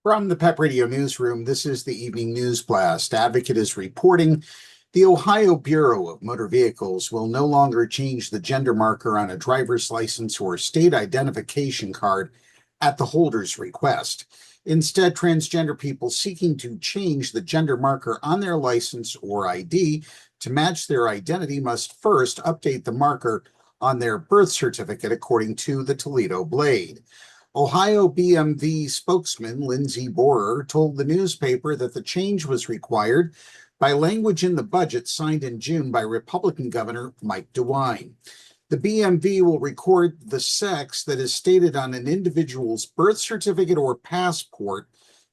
From the PEP Radio Newsroom, this is the Evening News Blast. Advocate is reporting the Ohio Bureau of Motor Vehicles will no longer change the gender marker on a driver's license or state identification card at the holder's request. Instead, transgender people seeking to change the gender marker on their license or ID to match their identity must first update the marker on their birth certificate, according to the Toledo Blade. Ohio BMV spokesman Lindsey Bohrer told the newspaper that the change was required by language in the budget signed in June by Republican Governor Mike DeWine. The BMV will record the sex that is stated on an individual's birth certificate or passport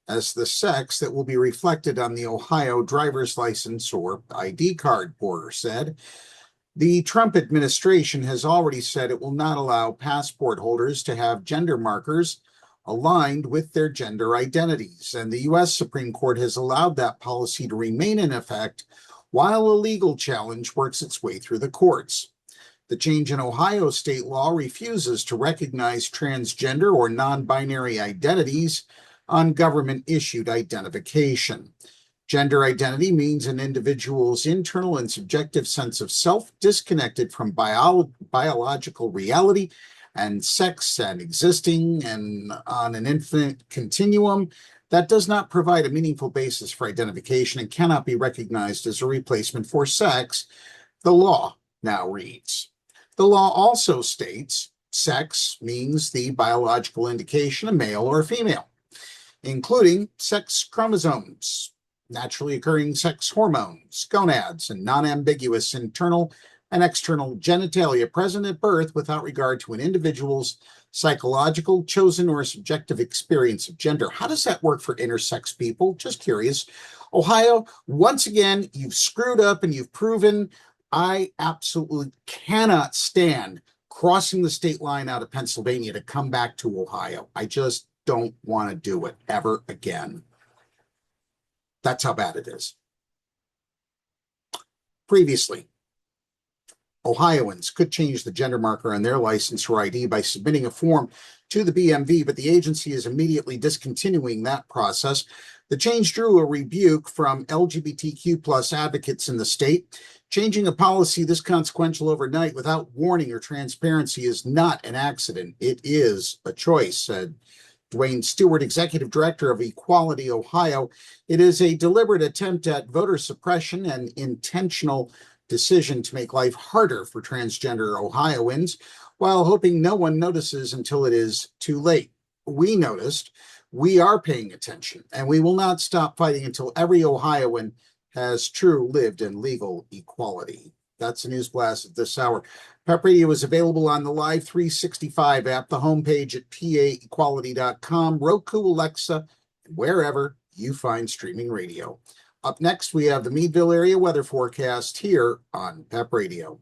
as the sex that will be reflected on the Ohio driver's license or ID card, Bohrer said. The Trump administration has already said it will not allow passport holders to have gender markers aligned with their gender identities, and the U.S. Supreme Court has allowed that policy to remain in effect while a legal challenge works its way through the courts. The change in Ohio state law refuses to recognize transgender or non-binary identities on government-issued identification. Gender identity means an individual's internal and subjective sense of self disconnected from biological reality and sex and existing and on an infinite continuum that does not provide a meaningful basis for identification and cannot be recognized as a replacement for sex, the law now reads. The law also states sex means the biological indication of male or female, including sex chromosomes, naturally occurring sex hormones, gonads, and non-ambiguous internal and external genitalia present at birth without regard to an individual's psychological, chosen, or subjective experience of gender. How does that work for intersex people? Just curious. Ohio, once again, you've screwed up and you've proven I absolutely cannot stand crossing the state line out of Pennsylvania to come back to Ohio. I just don't want to do it ever again. That's how bad it is. Previously, Ohioans could change the gender marker on their license or ID by submitting a form to the BMV, but the agency is immediately discontinuing that process. The change drew a rebuke from LGBTQ+ advocates in the state. Changing a policy this consequential overnight without warning or transparency is not an accident. It is a choice, said DeWine Stewart, executive director of Equality Ohio. It is a deliberate attempt at voter suppression and intentional decision to make life harder for transgender Ohioans while hoping no one notices until it is too late. We noticed, we are paying attention, and we will not stop fighting until every Ohioan has true lived and legal equality. That's the News Blast at this hour. PEP Radio is available on the Live 365 app, the homepage at paequality.com, Roku, Alexa, and wherever you find streaming radio. Up next, we have the Meadville area weather forecast here on PEP Radio.